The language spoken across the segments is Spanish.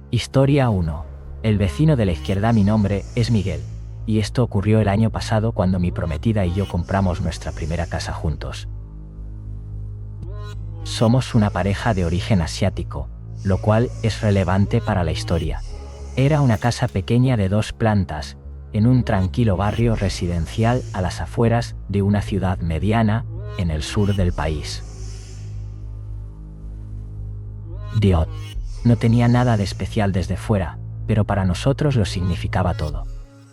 Historia 1. El vecino de la izquierda. Mi nombre es Miguel, y esto ocurrió el año pasado cuando mi prometida y yo compramos nuestra primera casa juntos. Somos una pareja de origen asiático, lo cual es relevante para la historia. Era una casa pequeña de 2 plantas, en un tranquilo barrio residencial a las afueras de una ciudad mediana en el sur del país. Dios, no tenía nada de especial desde fuera, pero para nosotros lo significaba todo.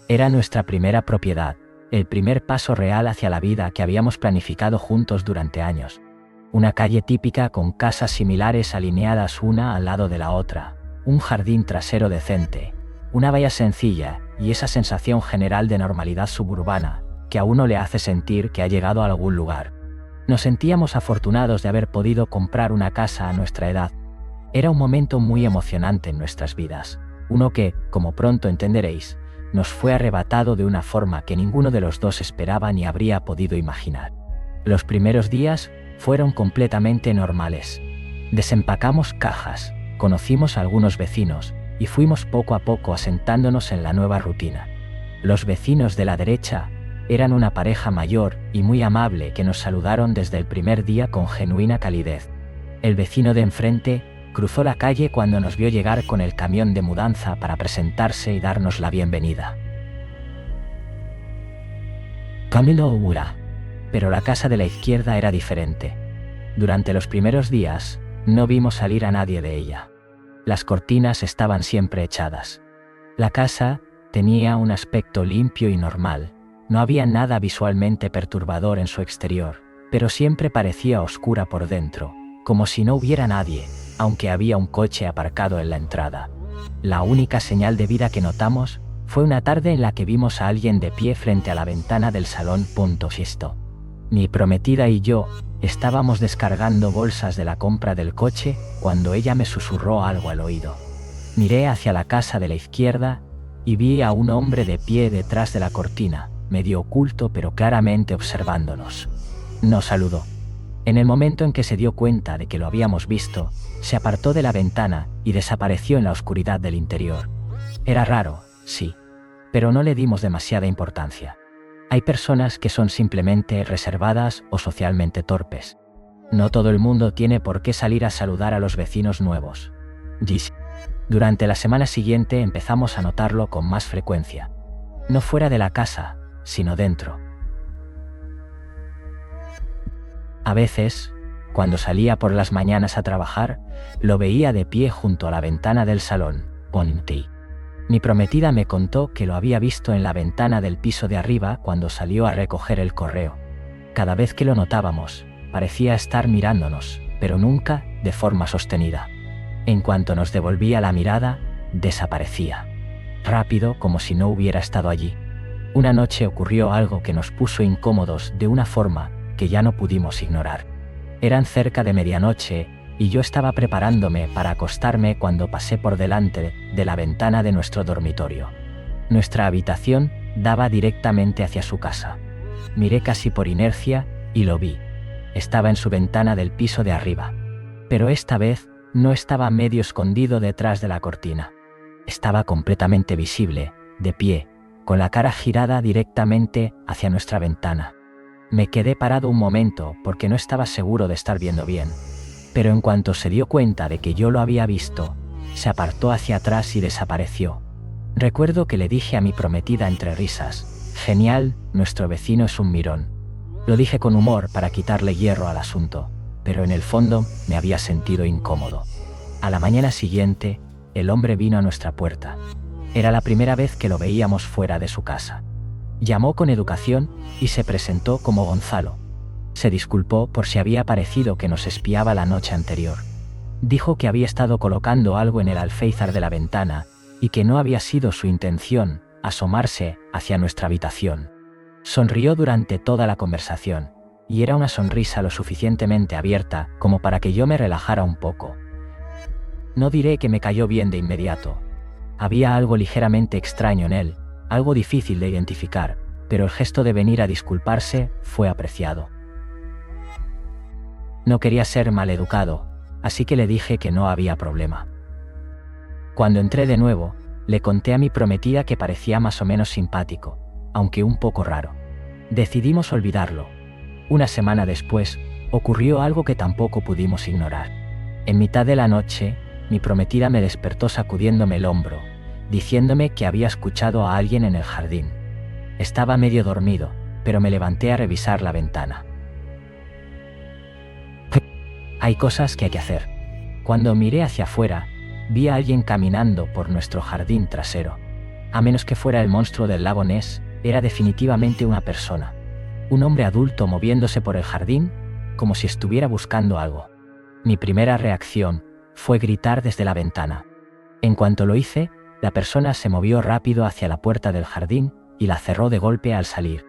Era nuestra primera propiedad, el primer paso real hacia la vida que habíamos planificado juntos durante años. Una calle típica con casas similares alineadas una al lado de la otra, un jardín trasero decente, una valla sencilla y esa sensación general de normalidad suburbana que a uno le hace sentir que ha llegado a algún lugar. Nos sentíamos afortunados de haber podido comprar una casa a nuestra edad. Era un momento muy emocionante en nuestras vidas, uno que, como pronto entenderéis, nos fue arrebatado de una forma que ninguno de los dos esperaba ni habría podido imaginar. Los primeros días fueron completamente normales. Desempacamos cajas, conocimos a algunos vecinos y fuimos poco a poco asentándonos en la nueva rutina. Los vecinos de la derecha eran una pareja mayor y muy amable que nos saludaron desde el primer día con genuina calidez. El vecino de enfrente cruzó la calle cuando nos vio llegar con el camión de mudanza para presentarse y darnos la bienvenida. Camilo Ura. Pero la casa de la izquierda era diferente. Durante los primeros días, no vimos salir a nadie de ella. Las cortinas estaban siempre echadas. La casa tenía un aspecto limpio y normal. No había nada visualmente perturbador en su exterior, pero siempre parecía oscura por dentro, como si no hubiera nadie, aunque había un coche aparcado en la entrada. La única señal de vida que notamos fue una tarde en la que vimos a alguien de pie frente a la ventana del salón. Fisto. Mi prometida y yo estábamos descargando bolsas de la compra del coche cuando ella me susurró algo al oído. Miré hacia la casa de la izquierda y vi a un hombre de pie detrás de la cortina, medio oculto pero claramente observándonos. Nos saludó. En el momento en que se dio cuenta de que lo habíamos visto, se apartó de la ventana y desapareció en la oscuridad del interior. Era raro, sí, pero no le dimos demasiada importancia. Hay personas que son simplemente reservadas o socialmente torpes. No todo el mundo tiene por qué salir a saludar a los vecinos nuevos. Durante la semana siguiente empezamos a notarlo con más frecuencia. No fuera de la casa, sino dentro. A veces, cuando salía por las mañanas a trabajar, lo veía de pie junto a la ventana del salón. Mi prometida me contó que lo había visto en la ventana del piso de arriba cuando salió a recoger el correo. Cada vez que lo notábamos, parecía estar mirándonos, pero nunca de forma sostenida. En cuanto nos devolvía la mirada, desaparecía. Rápido, como si no hubiera estado allí. Una noche ocurrió algo que nos puso incómodos de una forma que ya no pudimos ignorar. Eran cerca de medianoche y yo estaba preparándome para acostarme cuando pasé por delante de la ventana de nuestro dormitorio. Nuestra habitación daba directamente hacia su casa. Miré casi por inercia y lo vi. Estaba en su ventana del piso de arriba. Pero esta vez no estaba medio escondido detrás de la cortina. Estaba completamente visible, de pie, con la cara girada directamente hacia nuestra ventana. Me quedé parado un momento porque no estaba seguro de estar viendo bien. Pero en cuanto se dio cuenta de que yo lo había visto, se apartó hacia atrás y desapareció. Recuerdo que le dije a mi prometida entre risas: «Genial, nuestro vecino es un mirón». Lo dije con humor para quitarle hierro al asunto, pero en el fondo me había sentido incómodo. A la mañana siguiente, el hombre vino a nuestra puerta. Era la primera vez que lo veíamos fuera de su casa. Llamó con educación y se presentó como Gonzalo. Se disculpó por si había parecido que nos espiaba la noche anterior. Dijo que había estado colocando algo en el alféizar de la ventana y que no había sido su intención asomarse hacia nuestra habitación. Sonrió durante toda la conversación, y era una sonrisa lo suficientemente abierta como para que yo me relajara un poco. No diré que me cayó bien de inmediato. Había algo ligeramente extraño en él, algo difícil de identificar, pero el gesto de venir a disculparse fue apreciado. No quería ser maleducado, así que le dije que no había problema. Cuando entré de nuevo, le conté a mi prometida que parecía más o menos simpático, aunque un poco raro. Decidimos olvidarlo. Una semana después, ocurrió algo que tampoco pudimos ignorar. En mitad de la noche, mi prometida me despertó sacudiéndome el hombro, diciéndome que había escuchado a alguien en el jardín. Estaba medio dormido, pero me levanté a revisar la ventana. Hay cosas que hay que hacer. Cuando miré hacia afuera, vi a alguien caminando por nuestro jardín trasero. A menos que fuera el monstruo del lago Ness, era definitivamente una persona. Un hombre adulto moviéndose por el jardín, como si estuviera buscando algo. Mi primera reacción fue gritar desde la ventana. En cuanto lo hice, la persona se movió rápido hacia la puerta del jardín y la cerró de golpe al salir.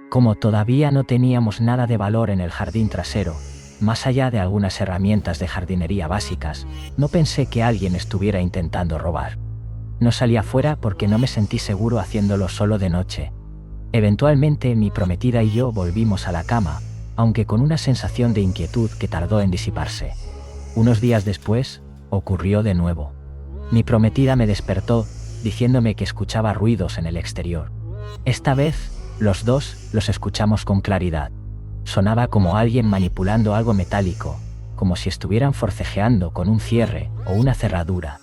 Como todavía no teníamos nada de valor en el jardín trasero, más allá de algunas herramientas de jardinería básicas, no pensé que alguien estuviera intentando robar. No salí afuera porque no me sentí seguro haciéndolo solo de noche. Eventualmente mi prometida y yo volvimos a la cama, aunque con una sensación de inquietud que tardó en disiparse. Unos días después, ocurrió de nuevo. Mi prometida me despertó, diciéndome que escuchaba ruidos en el exterior. Esta vez, los dos los escuchamos con claridad. Sonaba como alguien manipulando algo metálico, como si estuvieran forcejeando con un cierre o una cerradura.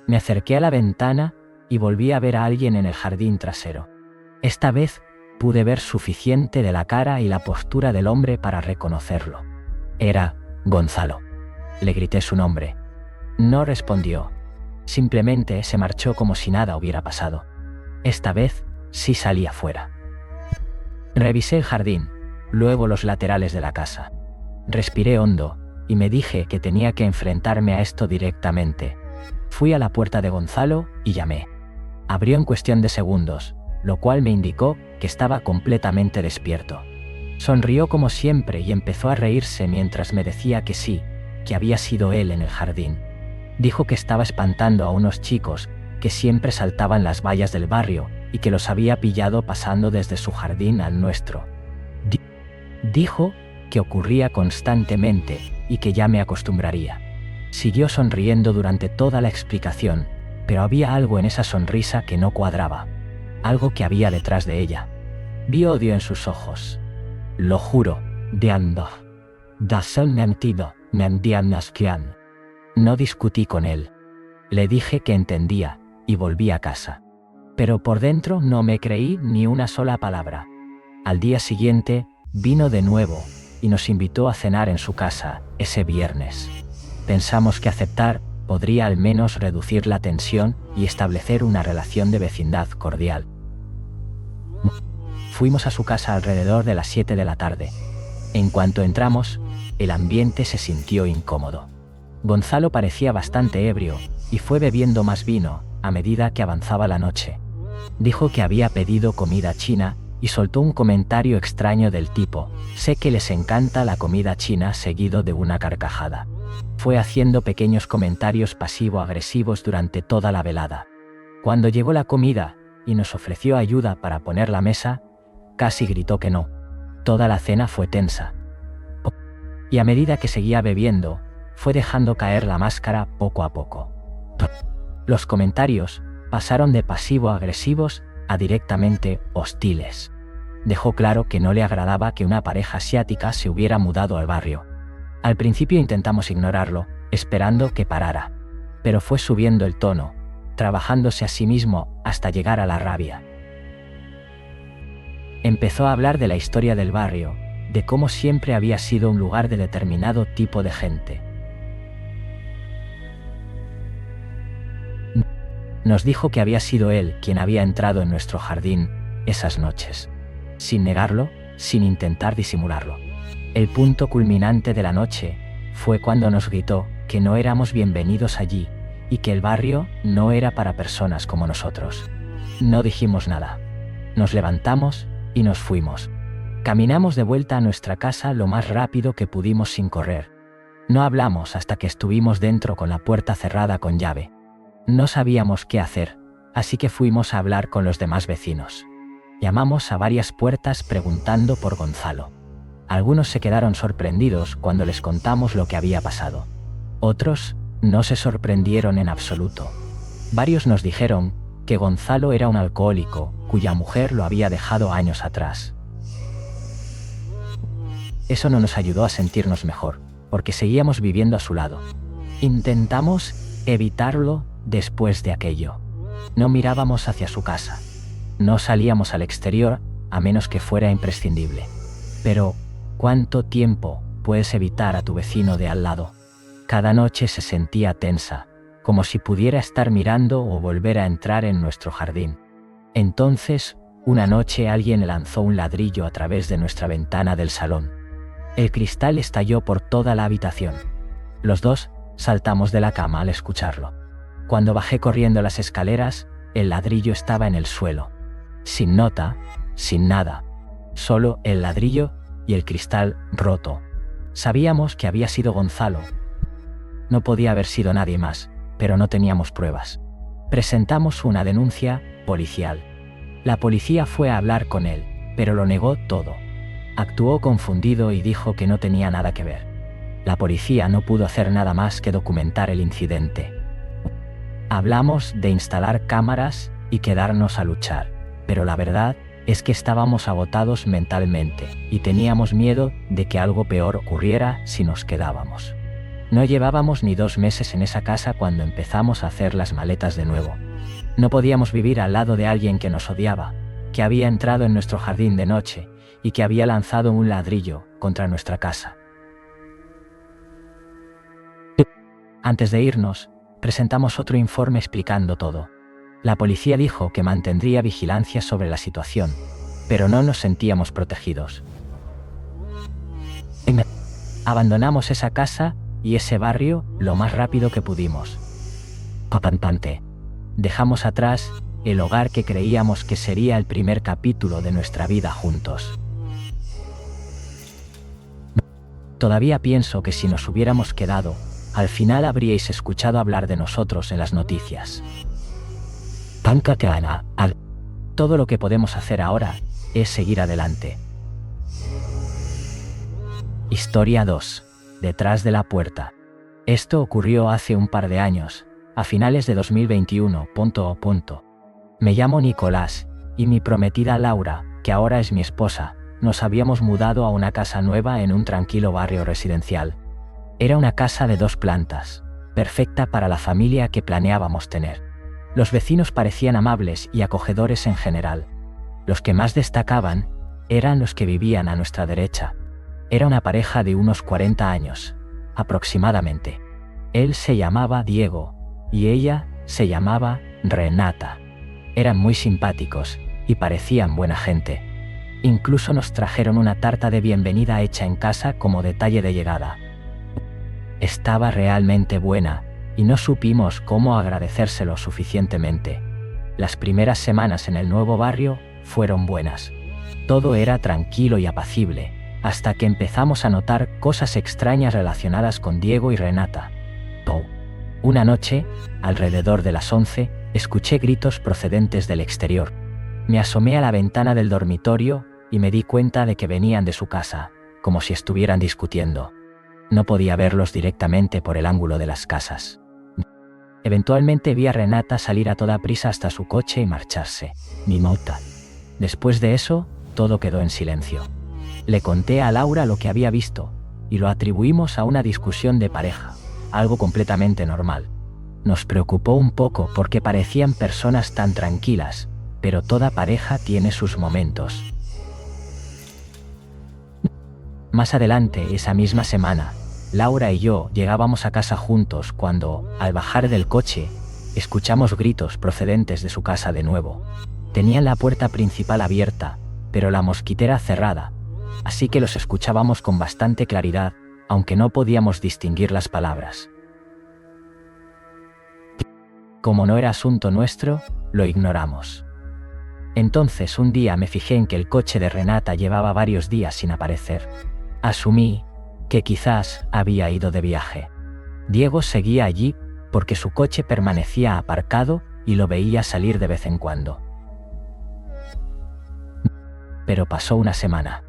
Me acerqué a la ventana y volví a ver a alguien en el jardín trasero. Esta vez pude ver suficiente de la cara y la postura del hombre para reconocerlo. Era Gonzalo. Le grité su nombre. No respondió. Simplemente se marchó como si nada hubiera pasado. Esta vez sí salí afuera. Revisé el jardín, luego los laterales de la casa. Respiré hondo y me dije que tenía que enfrentarme a esto directamente. Fui a la puerta de Gonzalo y llamé. Abrió en cuestión de segundos, lo cual me indicó que estaba completamente despierto. Sonrió como siempre y empezó a reírse mientras me decía que sí, que había sido él en el jardín. Dijo que estaba espantando a unos chicos que siempre saltaban las vallas del barrio y que los había pillado pasando desde su jardín al nuestro. Dijo que ocurría constantemente y que ya me acostumbraría. Siguió sonriendo durante toda la explicación, pero había algo en esa sonrisa que no cuadraba. Algo que había detrás de ella. Vi odio en sus ojos. Lo juro, Diando. Dasen mentido, mendianaskian. No discutí con él. Le dije que entendía y volví a casa. Pero por dentro no me creí ni una sola palabra. Al día siguiente, vino de nuevo y nos invitó a cenar en su casa ese viernes. Pensamos que aceptar podría al menos reducir la tensión y establecer una relación de vecindad cordial. Fuimos a su casa alrededor de las 7 de la tarde. En cuanto entramos, el ambiente se sintió incómodo. Gonzalo parecía bastante ebrio y fue bebiendo más vino a medida que avanzaba la noche. Dijo que había pedido comida china y soltó un comentario extraño del tipo: sé que les encanta la comida china, seguido de una carcajada. Fue haciendo pequeños comentarios pasivo-agresivos durante toda la velada. Cuando llegó la comida y nos ofreció ayuda para poner la mesa, casi gritó que no. Toda la cena fue tensa. Y a medida que seguía bebiendo, fue dejando caer la máscara poco a poco. Los comentarios pasaron de pasivo-agresivos a directamente hostiles. Dejó claro que no le agradaba que una pareja asiática se hubiera mudado al barrio. Al principio intentamos ignorarlo, esperando que parara. Pero fue subiendo el tono, trabajándose a sí mismo hasta llegar a la rabia. Empezó a hablar de la historia del barrio, de cómo siempre había sido un lugar de determinado tipo de gente. Nos dijo que había sido él quien había entrado en nuestro jardín esas noches, sin negarlo, sin intentar disimularlo. El punto culminante de la noche fue cuando nos gritó que no éramos bienvenidos allí y que el barrio no era para personas como nosotros. No dijimos nada. Nos levantamos y nos fuimos. Caminamos de vuelta a nuestra casa lo más rápido que pudimos sin correr. No hablamos hasta que estuvimos dentro con la puerta cerrada con llave. No sabíamos qué hacer, así que fuimos a hablar con los demás vecinos. Llamamos a varias puertas preguntando por Gonzalo. Algunos se quedaron sorprendidos cuando les contamos lo que había pasado. Otros no se sorprendieron en absoluto. Varios nos dijeron que Gonzalo era un alcohólico cuya mujer lo había dejado años atrás. Eso no nos ayudó a sentirnos mejor, porque seguíamos viviendo a su lado. Intentamos evitarlo después de aquello. No mirábamos hacia su casa. No salíamos al exterior a menos que fuera imprescindible. Pero, ¿cuánto tiempo puedes evitar a tu vecino de al lado? Cada noche se sentía tensa, como si pudiera estar mirando o volver a entrar en nuestro jardín. Entonces, una noche alguien lanzó un ladrillo a través de nuestra ventana del salón. El cristal estalló por toda la habitación. Los dos saltamos de la cama al escucharlo. Cuando bajé corriendo las escaleras, el ladrillo estaba en el suelo. Sin nota, sin nada. Solo el ladrillo y el cristal roto. Sabíamos que había sido Gonzalo. No podía haber sido nadie más, pero no teníamos pruebas. Presentamos una denuncia policial. La policía fue a hablar con él, pero lo negó todo. Actuó confundido y dijo que no tenía nada que ver. La policía no pudo hacer nada más que documentar el incidente. Hablamos de instalar cámaras y quedarnos a luchar, pero la verdad es que estábamos agotados mentalmente y teníamos miedo de que algo peor ocurriera si nos quedábamos. No llevábamos ni 2 meses en esa casa cuando empezamos a hacer las maletas de nuevo. No podíamos vivir al lado de alguien que nos odiaba, que había entrado en nuestro jardín de noche y que había lanzado un ladrillo contra nuestra casa. Antes de irnos, presentamos otro informe explicando todo. La policía dijo que mantendría vigilancia sobre la situación, pero no nos sentíamos protegidos. Abandonamos esa casa y ese barrio lo más rápido que pudimos. Papampante. Dejamos atrás el hogar que creíamos que sería el primer capítulo de nuestra vida juntos. Todavía pienso que si nos hubiéramos quedado, al final habríais escuchado hablar de nosotros en las noticias. Todo lo que podemos hacer ahora es seguir adelante. Historia 2. Detrás de la puerta. Esto ocurrió hace un par de años, a finales de 2021. Me llamo Nicolás, y mi prometida Laura, que ahora es mi esposa, nos habíamos mudado a una casa nueva en un tranquilo barrio residencial. Era una casa de 2 plantas, perfecta para la familia que planeábamos tener. Los vecinos parecían amables y acogedores en general. Los que más destacaban eran los que vivían a nuestra derecha. Era una pareja de unos 40 años, aproximadamente. Él se llamaba Diego y ella se llamaba Renata. Eran muy simpáticos y parecían buena gente. Incluso nos trajeron una tarta de bienvenida hecha en casa como detalle de llegada. Estaba realmente buena y no supimos cómo agradecérselo suficientemente. Las primeras semanas en el nuevo barrio fueron buenas. Todo era tranquilo y apacible, hasta que empezamos a notar cosas extrañas relacionadas con Diego y Renata. Una noche, alrededor de las 11, escuché gritos procedentes del exterior. Me asomé a la ventana del dormitorio y me di cuenta de que venían de su casa, como si estuvieran discutiendo. No podía verlos directamente por el ángulo de las casas. Eventualmente vi a Renata salir a toda prisa hasta su coche y marcharse. Mi nota. Después de eso, todo quedó en silencio. Le conté a Laura lo que había visto, y lo atribuimos a una discusión de pareja, algo completamente normal. Nos preocupó un poco porque parecían personas tan tranquilas, pero toda pareja tiene sus momentos. Más adelante, esa misma semana, Laura y yo llegábamos a casa juntos cuando, al bajar del coche, escuchamos gritos procedentes de su casa de nuevo. Tenían la puerta principal abierta, pero la mosquitera cerrada, así que los escuchábamos con bastante claridad, aunque no podíamos distinguir las palabras. Como no era asunto nuestro, lo ignoramos. Entonces un día me fijé en que el coche de Renata llevaba varios días sin aparecer. Asumí que quizás había ido de viaje. Diego seguía allí porque su coche permanecía aparcado y lo veía salir de vez en cuando. Pero pasó una semana.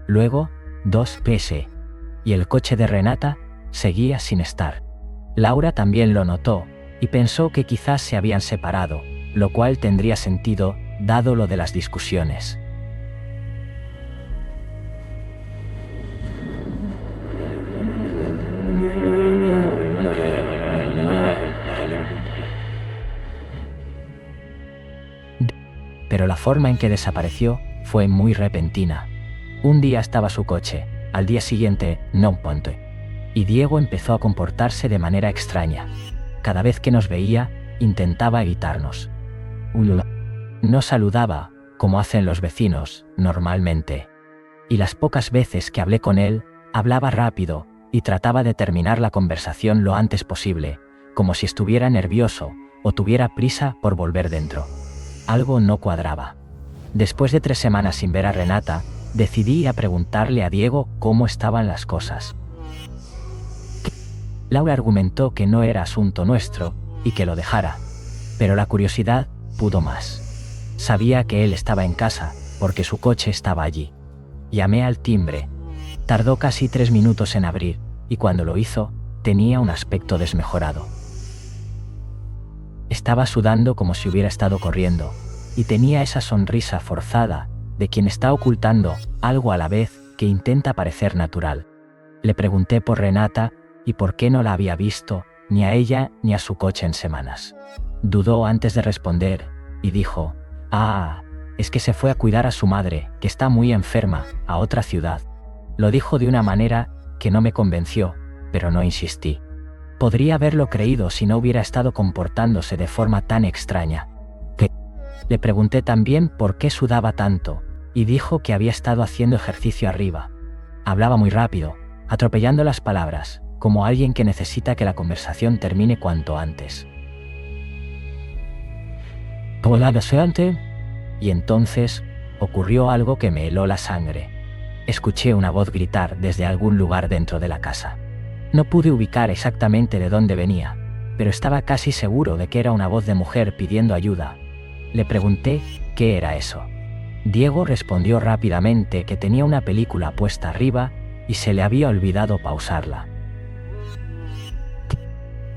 Luego, 2 meses, y el coche de Renata seguía sin estar. Laura también lo notó, y pensó que quizás se habían separado, lo cual tendría sentido, dado lo de las discusiones. Pero la forma en que desapareció fue muy repentina. Un día estaba su coche, al día siguiente, no ponte. Y Diego empezó a comportarse de manera extraña. Cada vez que nos veía, intentaba evitarnos. No saludaba, como hacen los vecinos, normalmente. Y las pocas veces que hablé con él, hablaba rápido y trataba de terminar la conversación lo antes posible, como si estuviera nervioso o tuviera prisa por volver dentro. Algo no cuadraba. Después de 3 semanas sin ver a Renata, decidí ir a preguntarle a Diego cómo estaban las cosas. Laura argumentó que no era asunto nuestro y que lo dejara, pero la curiosidad pudo más. Sabía que él estaba en casa porque su coche estaba allí. Llamé al timbre. Tardó casi 3 minutos en abrir y cuando lo hizo, tenía un aspecto desmejorado. Estaba sudando como si hubiera estado corriendo y tenía esa sonrisa forzada de quien está ocultando algo a la vez que intenta parecer natural. Le pregunté por Renata y por qué no la había visto, ni a ella ni a su coche en semanas. Dudó antes de responder y dijo: es que se fue a cuidar a su madre, que está muy enferma, a otra ciudad. Lo dijo de una manera que no me convenció, pero no insistí. Podría haberlo creído si no hubiera estado comportándose de forma tan extraña. Le pregunté también por qué sudaba tanto, y dijo que había estado haciendo ejercicio arriba. Hablaba muy rápido, atropellando las palabras, como alguien que necesita que la conversación termine cuanto antes. Hola, deseante. Y entonces ocurrió algo que me heló la sangre. Escuché una voz gritar desde algún lugar dentro de la casa. No pude ubicar exactamente de dónde venía, pero estaba casi seguro de que era una voz de mujer pidiendo ayuda. Le pregunté qué era eso. Diego respondió rápidamente que tenía una película puesta arriba y se le había olvidado pausarla.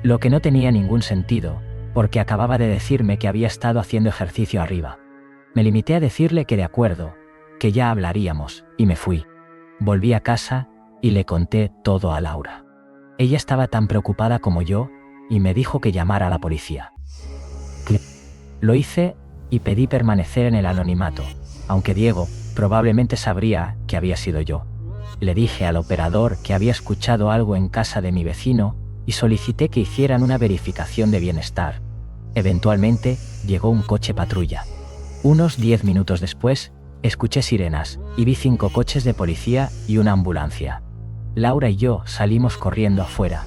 Lo que no tenía ningún sentido, porque acababa de decirme que había estado haciendo ejercicio arriba. Me limité a decirle que de acuerdo, que ya hablaríamos, y me fui. Volví a casa y le conté todo a Laura. Ella estaba tan preocupada como yo y me dijo que llamara a la policía. Lo hice y pedí permanecer en el anonimato, aunque Diego probablemente sabría que había sido yo. Le dije al operador que había escuchado algo en casa de mi vecino y solicité que hicieran una verificación de bienestar. Eventualmente llegó un coche patrulla. Unos 10 minutos después, escuché sirenas y vi 5 coches de policía y una ambulancia. Laura y yo salimos corriendo afuera.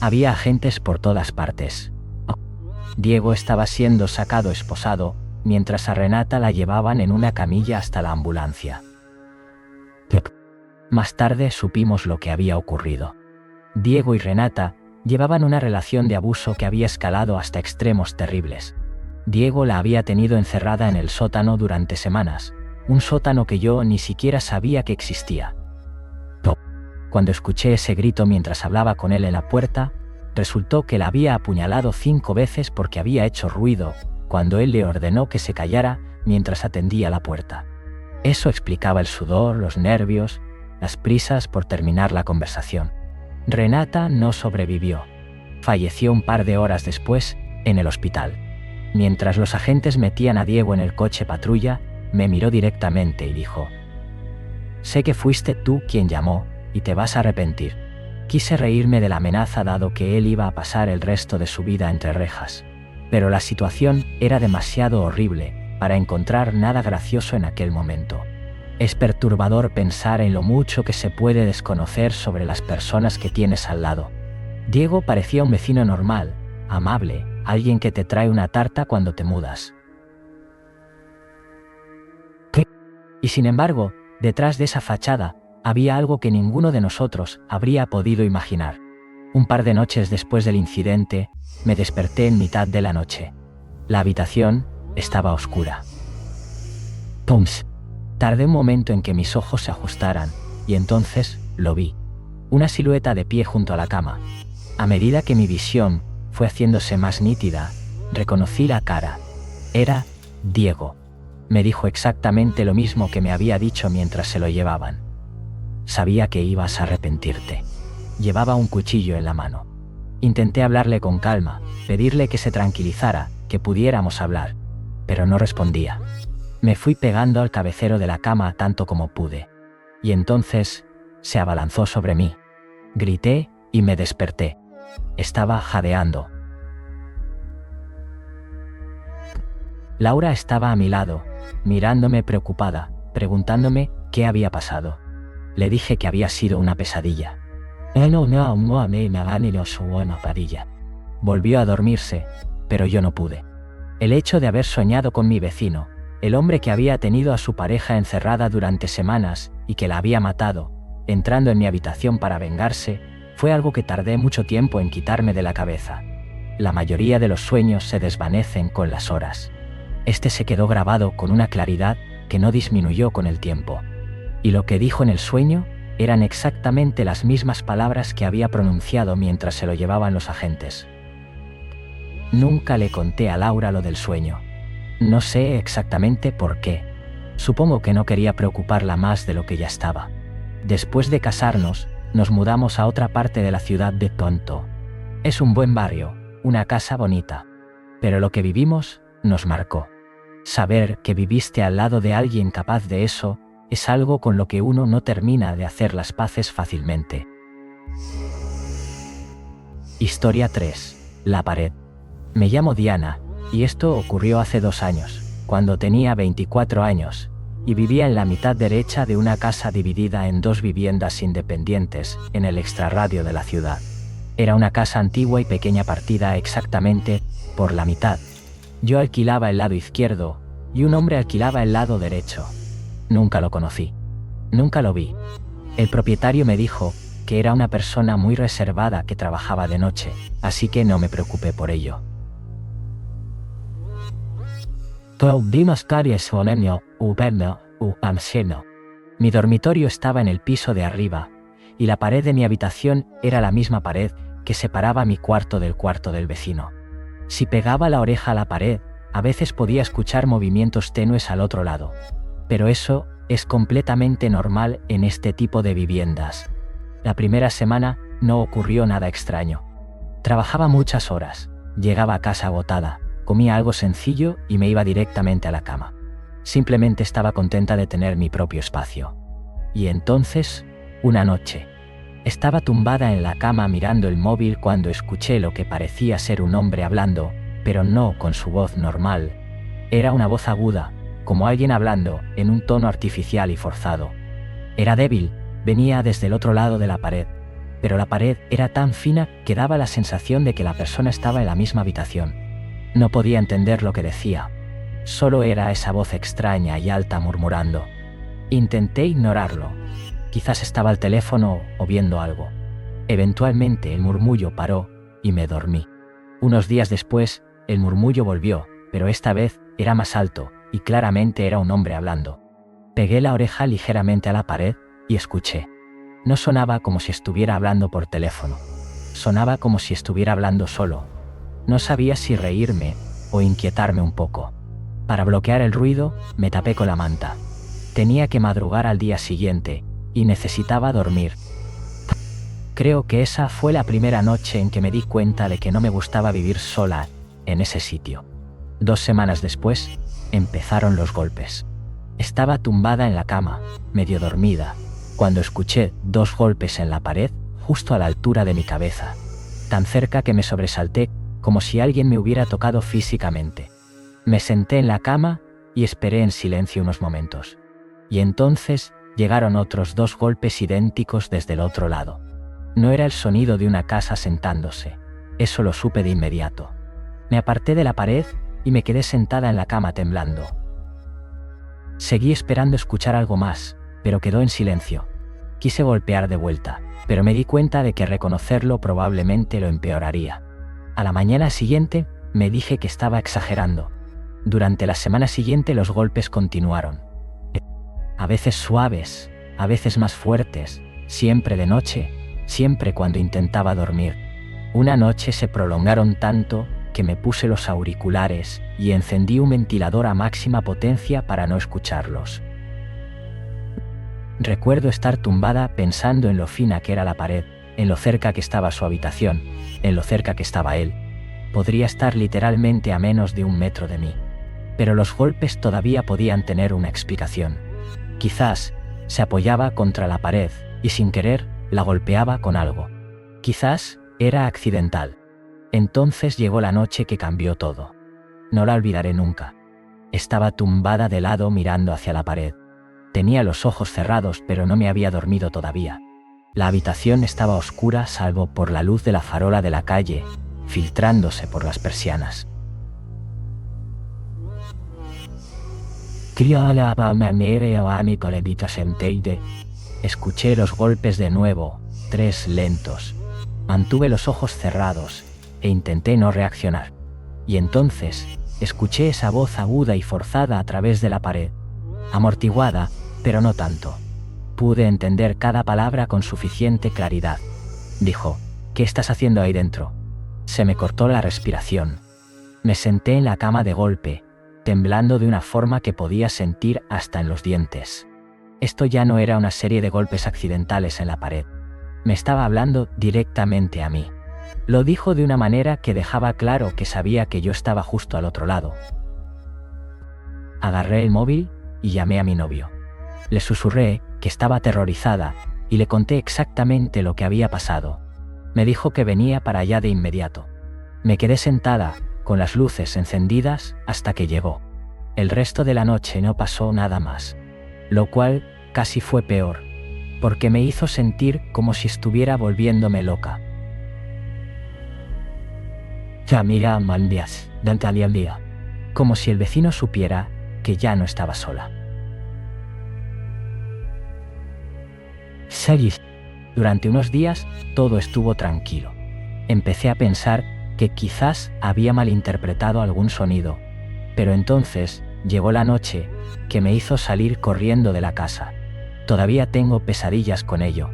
Había agentes por todas partes. Diego estaba siendo sacado esposado, mientras a Renata la llevaban en una camilla hasta la ambulancia. Más tarde supimos lo que había ocurrido. Diego y Renata llevaban una relación de abuso que había escalado hasta extremos terribles. Diego la había tenido encerrada en el sótano durante semanas, un sótano que yo ni siquiera sabía que existía. Cuando escuché ese grito mientras hablaba con él en la puerta, resultó que la había apuñalado 5 veces porque había hecho ruido cuando él le ordenó que se callara mientras atendía la puerta. Eso explicaba el sudor, los nervios, las prisas por terminar la conversación. Renata no sobrevivió. Falleció un par de horas después en el hospital. Mientras los agentes metían a Diego en el coche patrulla, me miró directamente y dijo: «Sé que fuiste tú quien llamó y te vas a arrepentir». Quise reírme de la amenaza dado que él iba a pasar el resto de su vida entre rejas. Pero la situación era demasiado horrible para encontrar nada gracioso en aquel momento. Es perturbador pensar en lo mucho que se puede desconocer sobre las personas que tienes al lado. Diego parecía un vecino normal, amable, alguien que te trae una tarta cuando te mudas. Y sin embargo, detrás de esa fachada, había algo que ninguno de nosotros habría podido imaginar. Un par de noches después del incidente, me desperté en mitad de la noche. La habitación estaba oscura. ¡Pums! Tardé un momento en que mis ojos se ajustaran, y entonces lo vi. Una silueta de pie junto a la cama. A medida que mi visión fue haciéndose más nítida. Reconocí la cara. Era Diego. Me dijo exactamente lo mismo que me había dicho mientras se lo llevaban. Sabía que ibas a arrepentirte. Llevaba un cuchillo en la mano. Intenté hablarle con calma, pedirle que se tranquilizara, que pudiéramos hablar, pero no respondía. Me fui pegando al cabecero de la cama tanto como pude. Y entonces se abalanzó sobre mí. Grité y me desperté. Estaba jadeando. Laura estaba a mi lado, mirándome preocupada, preguntándome qué había pasado. Le dije que había sido una pesadilla. Volvió a dormirse, pero yo no pude. El hecho de haber soñado con mi vecino, el hombre que había tenido a su pareja encerrada durante semanas y que la había matado, entrando en mi habitación para vengarse, fue algo que tardé mucho tiempo en quitarme de la cabeza. La mayoría de los sueños se desvanecen con las horas. Este se quedó grabado con una claridad que no disminuyó con el tiempo. Y lo que dijo en el sueño eran exactamente las mismas palabras que había pronunciado mientras se lo llevaban los agentes. Nunca le conté a Laura lo del sueño. No sé exactamente por qué. Supongo que no quería preocuparla más de lo que ya estaba. Después de casarnos, nos mudamos a otra parte de la ciudad de Tonto. Es un buen barrio, una casa bonita. Pero lo que vivimos nos marcó. Saber que viviste al lado de alguien capaz de eso es algo con lo que uno no termina de hacer las paces fácilmente. Historia 3. La pared. Me llamo Diana, y esto ocurrió hace 2 años, cuando tenía 24 años, y vivía en la mitad derecha de una casa dividida en 2 viviendas independientes, en el extrarradio de la ciudad. Era una casa antigua y pequeña partida exactamente por la mitad. Yo alquilaba el lado izquierdo, y un hombre alquilaba el lado derecho. Nunca lo conocí. Nunca lo vi. El propietario me dijo que era una persona muy reservada que trabajaba de noche, así que no me preocupé por ello. Mi dormitorio estaba en el piso de arriba, y la pared de mi habitación era la misma pared que separaba mi cuarto del cuarto del vecino. Si pegaba la oreja a la pared, a veces podía escuchar movimientos tenues al otro lado. Pero eso es completamente normal en este tipo de viviendas. La primera semana no ocurrió nada extraño. Trabajaba muchas horas, llegaba a casa agotada, comía algo sencillo y me iba directamente a la cama. Simplemente estaba contenta de tener mi propio espacio. Y entonces, una noche, estaba tumbada en la cama mirando el móvil cuando escuché lo que parecía ser un hombre hablando, pero no con su voz normal. Era una voz aguda, como alguien hablando, en un tono artificial y forzado. Era débil, venía desde el otro lado de la pared, pero la pared era tan fina que daba la sensación de que la persona estaba en la misma habitación. No podía entender lo que decía. Solo era esa voz extraña y alta murmurando. Intenté ignorarlo. Quizás estaba al teléfono o viendo algo. Eventualmente el murmullo paró y me dormí. Unos días después, el murmullo volvió, pero esta vez era más alto y claramente era un hombre hablando. Pegué la oreja ligeramente a la pared y escuché. No sonaba como si estuviera hablando por teléfono. Sonaba como si estuviera hablando solo. No sabía si reírme o inquietarme un poco. Para bloquear el ruido, me tapé con la manta. Tenía que madrugar al día siguiente y necesitaba dormir. Creo que esa fue la primera noche en que me di cuenta de que no me gustaba vivir sola en ese sitio. 2 semanas después, empezaron los golpes. Estaba tumbada en la cama, medio dormida, cuando escuché 2 golpes en la pared justo a la altura de mi cabeza, tan cerca que me sobresalté como si alguien me hubiera tocado físicamente. Me senté en la cama y esperé en silencio unos momentos. Y entonces llegaron otros 2 golpes idénticos desde el otro lado. No era el sonido de una casa sentándose, eso lo supe de inmediato. Me aparté de la pared y me quedé sentada en la cama temblando. Seguí esperando escuchar algo más, pero quedó en silencio. Quise golpear de vuelta, pero me di cuenta de que reconocerlo probablemente lo empeoraría. A la mañana siguiente, me dije que estaba exagerando. Durante la semana siguiente los golpes continuaron. A veces suaves, a veces más fuertes, siempre de noche, siempre cuando intentaba dormir. Una noche se prolongaron tanto que me puse los auriculares y encendí un ventilador a máxima potencia para no escucharlos. Recuerdo estar tumbada pensando en lo fina que era la pared, en lo cerca que estaba su habitación, en lo cerca que estaba él. Podría estar literalmente a menos de 1 metro de mí. Pero los golpes todavía podían tener una explicación. Quizás se apoyaba contra la pared y sin querer la golpeaba con algo. Quizás era accidental. Entonces llegó la noche que cambió todo. No la olvidaré nunca. Estaba tumbada de lado mirando hacia la pared. Tenía los ojos cerrados, pero no me había dormido todavía. La habitación estaba oscura salvo por la luz de la farola de la calle, filtrándose por las persianas. Escuché los golpes de nuevo, 3 lentos. Mantuve los ojos cerrados e intenté no reaccionar. Y entonces escuché esa voz aguda y forzada a través de la pared, amortiguada, pero no tanto. Pude entender cada palabra con suficiente claridad. Dijo: ¿qué estás haciendo ahí dentro? Se me cortó la respiración. Me senté en la cama de golpe, temblando de una forma que podía sentir hasta en los dientes. Esto ya no era una serie de golpes accidentales en la pared. Me estaba hablando directamente a mí. Lo dijo de una manera que dejaba claro que sabía que yo estaba justo al otro lado. Agarré el móvil y llamé a mi novio. Le susurré que estaba aterrorizada y le conté exactamente lo que había pasado. Me dijo que venía para allá de inmediato. Me quedé sentada, con las luces encendidas, hasta que llegó. El resto de la noche no pasó nada más, lo cual casi fue peor, porque me hizo sentir como si estuviera volviéndome loca. Como si el vecino supiera que ya no estaba sola. Durante unos días todo estuvo tranquilo. Empecé a pensar que quizás había malinterpretado algún sonido, pero entonces llegó la noche que me hizo salir corriendo de la casa. Todavía tengo pesadillas con ello.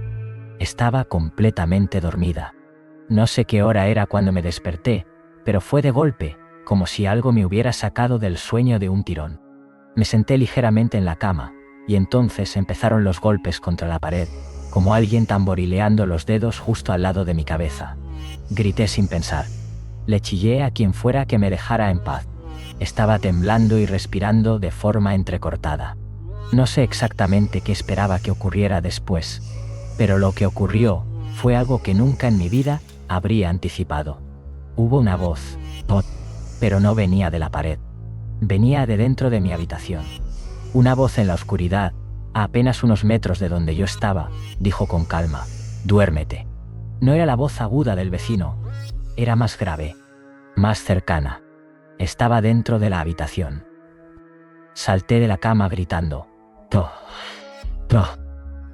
Estaba completamente dormida. No sé qué hora era cuando me desperté, pero fue de golpe, como si algo me hubiera sacado del sueño de un tirón. Me senté ligeramente en la cama, y entonces empezaron los golpes contra la pared, como alguien tamborileando los dedos justo al lado de mi cabeza. Grité sin pensar. Le chillé a quien fuera que me dejara en paz. Estaba temblando y respirando de forma entrecortada. No sé exactamente qué esperaba que ocurriera después, pero lo que ocurrió fue algo que nunca en mi vida habría anticipado. Hubo una voz, pero no venía de la pared. Venía de dentro de mi habitación. Una voz en la oscuridad, a apenas unos metros de donde yo estaba, dijo con calma: «Duérmete». No era la voz aguda del vecino, era más grave, más cercana. Estaba dentro de la habitación. Salté de la cama gritando: «¡Toh! ¡Toh!».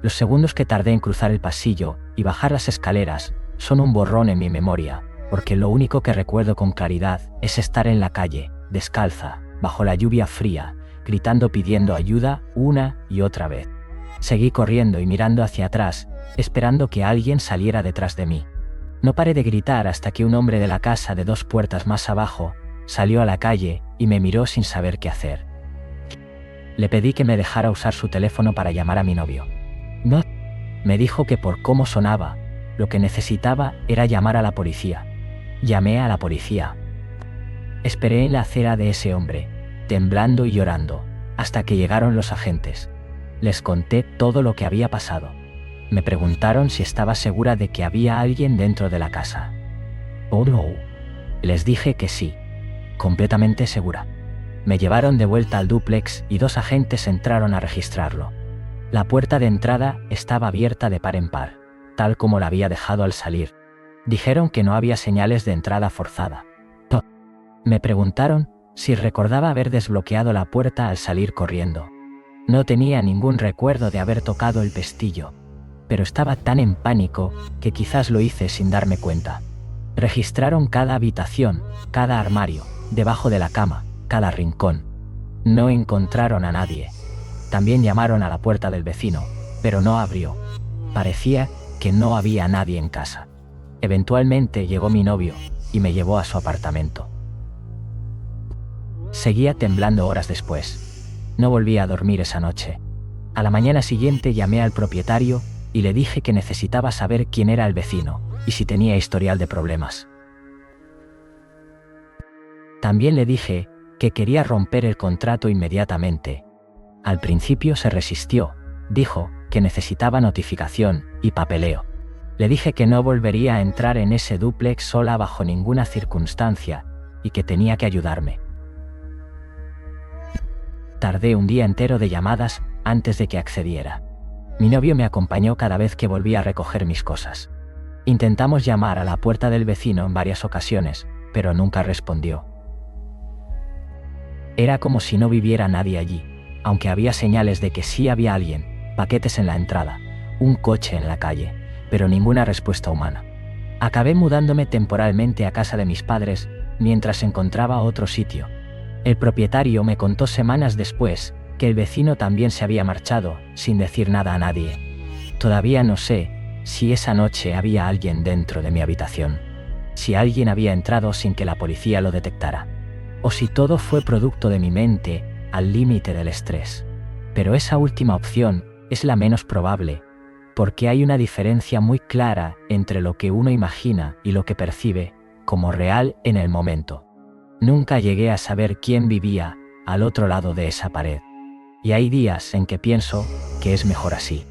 Los segundos que tardé en cruzar el pasillo y bajar las escaleras son un borrón en mi memoria, porque lo único que recuerdo con claridad es estar en la calle, descalza, bajo la lluvia fría, gritando pidiendo ayuda una y otra vez. Seguí corriendo y mirando hacia atrás, esperando que alguien saliera detrás de mí. No paré de gritar hasta que un hombre de la casa de 2 puertas más abajo salió a la calle y me miró sin saber qué hacer. Le pedí que me dejara usar su teléfono para llamar a mi novio. «No», me dijo que por cómo sonaba, lo que necesitaba era llamar a la policía. Llamé a la policía. Esperé en la acera de ese hombre, temblando y llorando, hasta que llegaron los agentes. Les conté todo lo que había pasado. Me preguntaron si estaba segura de que había alguien dentro de la casa. «Oh no». Les dije que sí, completamente segura. Me llevaron de vuelta al dúplex y 2 agentes entraron a registrarlo. La puerta de entrada estaba abierta de par en par, tal como la había dejado al salir. Dijeron que no había señales de entrada forzada. Me preguntaron si recordaba haber desbloqueado la puerta al salir corriendo. No tenía ningún recuerdo de haber tocado el pestillo, pero estaba tan en pánico que quizás lo hice sin darme cuenta. Registraron cada habitación, cada armario, debajo de la cama, cada rincón. No encontraron a nadie. También llamaron a la puerta del vecino, pero no abrió. Parecía que no había nadie en casa. Eventualmente llegó mi novio y me llevó a su apartamento. Seguía temblando horas después. No volví a dormir esa noche. A la mañana siguiente llamé al propietario y le dije que necesitaba saber quién era el vecino y si tenía historial de problemas. También le dije que quería romper el contrato inmediatamente. Al principio se resistió, dijo que necesitaba notificación y papeleo. Le dije que no volvería a entrar en ese dúplex sola bajo ninguna circunstancia y que tenía que ayudarme. Tardé un día entero de llamadas antes de que accediera. Mi novio me acompañó cada vez que volví a recoger mis cosas. Intentamos llamar a la puerta del vecino en varias ocasiones, pero nunca respondió. Era como si no viviera nadie allí, aunque había señales de que sí había alguien, paquetes en la entrada, un coche en la calle, pero ninguna respuesta humana. Acabé mudándome temporalmente a casa de mis padres mientras encontraba otro sitio. El propietario me contó semanas después que el vecino también se había marchado, sin decir nada a nadie. Todavía no sé si esa noche había alguien dentro de mi habitación, si alguien había entrado sin que la policía lo detectara, o si todo fue producto de mi mente al límite del estrés. Pero esa última opción es la menos probable, porque hay una diferencia muy clara entre lo que uno imagina y lo que percibe como real en el momento. Nunca llegué a saber quién vivía al otro lado de esa pared. Y hay días en que pienso que es mejor así.